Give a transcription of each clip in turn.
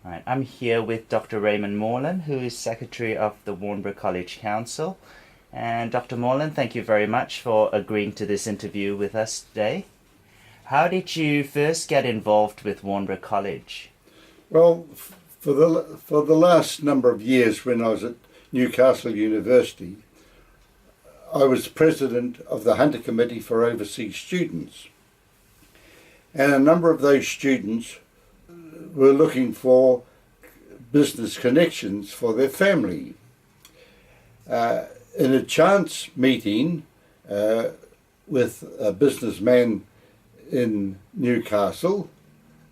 Right, I'm here with Dr. Raymond Morland, who is Secretary of the Warnborough College Council. And Dr. Morland, thank you very much for agreeing to this interview with us today. How did you first get involved with Warnborough College? Well, for the last number of years when I was at Newcastle University, I was president of the Hunter Committee for Overseas Students. And a number of those students were looking for business connections for their family. In a chance meeting with a businessman in Newcastle,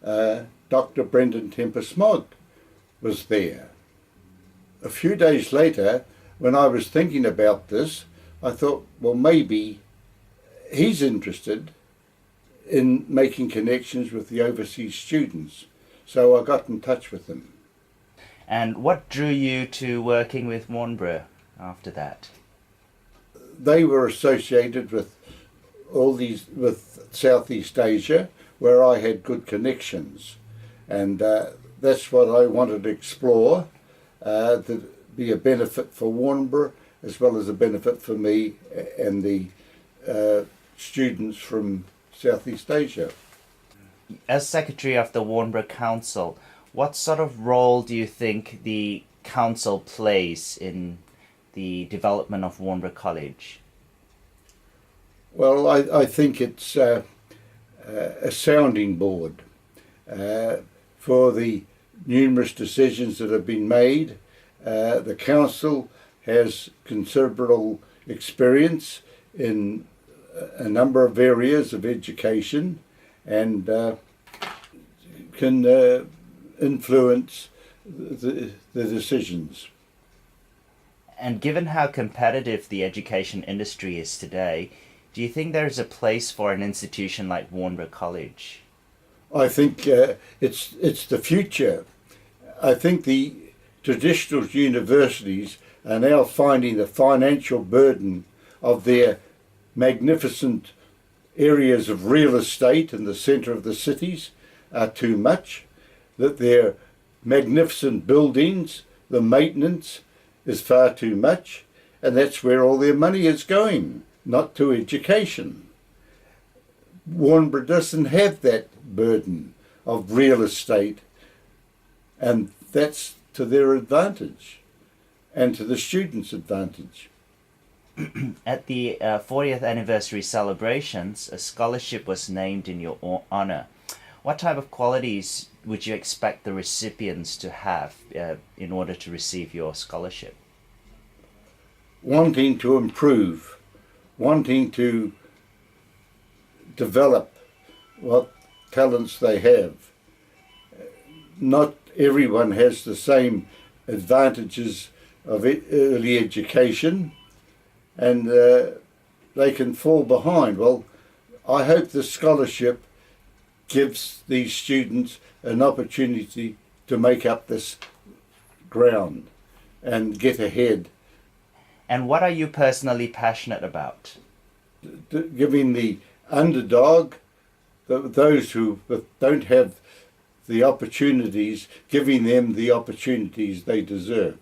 Dr. Brendan Tempest-Mogg was there. A few days later, when I was thinking about this, I thought, well, maybe he's interested in making connections with the overseas students. So I got in touch with him. And what drew you to working with Warnborough after that? They were associated with with Southeast Asia, where I had good connections. And that's what I wanted to explore, to be a benefit for Warnborough as well as a benefit for me and the students from Southeast Asia. As Secretary of the Warnborough Council, what sort of role do you think the council plays in the development of Warnborough College? Well, I think it's a sounding board for the numerous decisions that have been made. The council has considerable experience in a number of areas of education and can influence the decisions. And given how competitive the education industry is today, do you think there is a place for an institution like Warnborough College? I think it's the future. I think the traditional universities are now finding the financial burden of their magnificent areas of real estate in the centre of the cities are too much, that their magnificent buildings, the maintenance is far too much, and that's where all their money is going, not to education. Warnborough doesn't have that burden of real estate, and that's to their advantage and to the students' advantage. At the 40th anniversary celebrations, a scholarship was named in your honour. What type of qualities would you expect the recipients to have in order to receive your scholarship? Wanting to improve, wanting to develop what talents they have. Not everyone has the same advantages of early education, and they can fall behind. Well, I hope the scholarship gives these students an opportunity to make up this ground and get ahead. And what are you personally passionate about? Giving the underdog, those who don't have the opportunities, giving them the opportunities they deserve.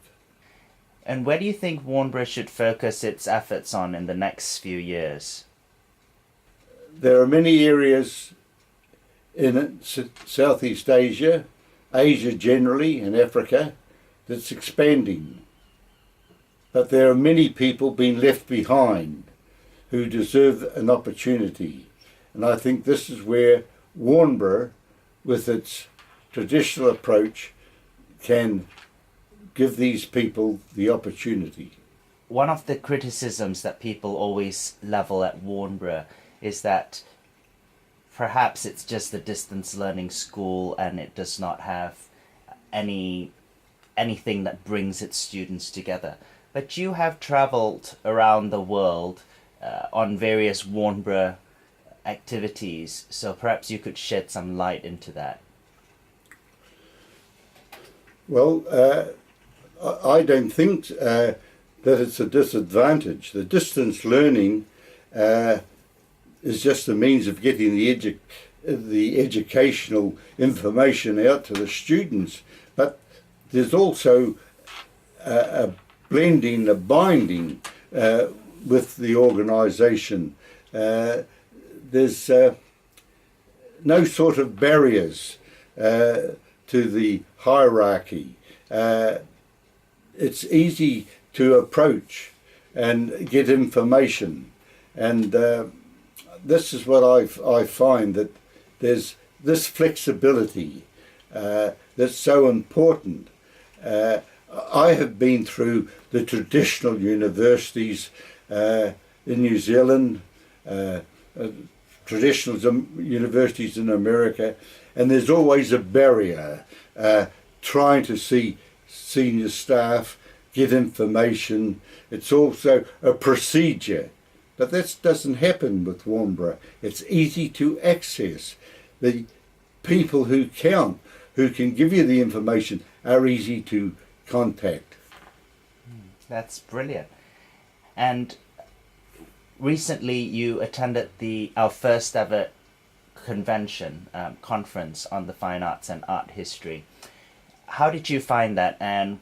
And where do you think Warnborough should focus its efforts on in the next few years? There are many areas in Southeast Asia, Asia generally, and Africa that's expanding. But there are many people being left behind who deserve an opportunity. And I think this is where Warnborough, with its traditional approach, can give these people the opportunity. One of the criticisms that people always level at Warnborough is that perhaps it's just a distance learning school and it does not have anything that brings its students together. But you have travelled around the world on various Warnborough activities, so perhaps you could shed some light into that. Well, I don't think that it's a disadvantage. The distance learning is just a means of getting the educational information out to the students. but there's also a blending, a binding with the organisation. There's no sort of barriers to the hierarchy. It's easy to approach and get information, and this is what I find, that there's this flexibility that's so important. I have been through the traditional universities in New Zealand, traditional universities in America, and there's always a barrier trying to see senior staff, get information. It's also a procedure, but that doesn't happen with Warnborough. It's easy to access. The people who count, who can give you the information, are easy to contact. That's brilliant. And recently you attended our first ever convention, conference on the fine arts and art history. How did you find that, and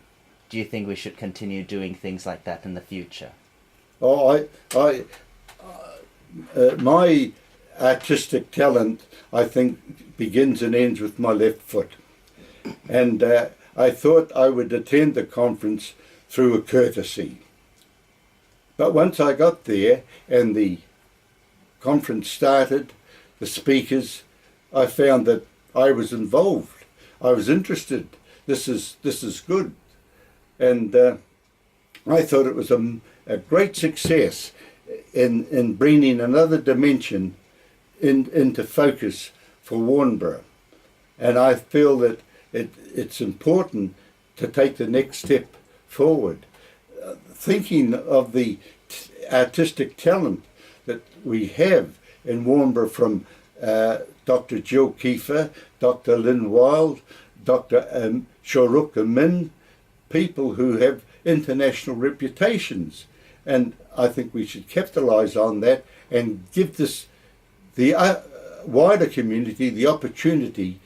do you think we should continue doing things like that in the future? Oh, my artistic talent, I think, begins and ends with my left foot. And I thought I would attend the conference through a courtesy. But once I got there and the conference started, the speakers, I found that I was involved. I was interested. This is good. And I thought it was a great success in bringing another dimension into focus for Warnborough. And I feel that it's important to take the next step forward. Thinking of the artistic talent that we have in Warnborough, from Dr. Jill Kiefer, Dr. Lynn Wild, Dr. Shoruka Min, people who have international reputations. And I think we should capitalise on that and give the wider community the opportunity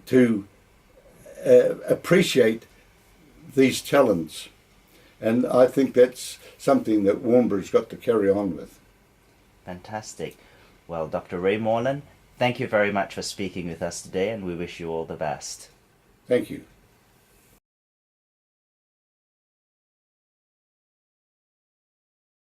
to appreciate these talents. And I think that's something that Warnborough's got to carry on with. Fantastic. Well, Dr. Raymond Morland, thank you very much for speaking with us today, and we wish you all the best. Thank you.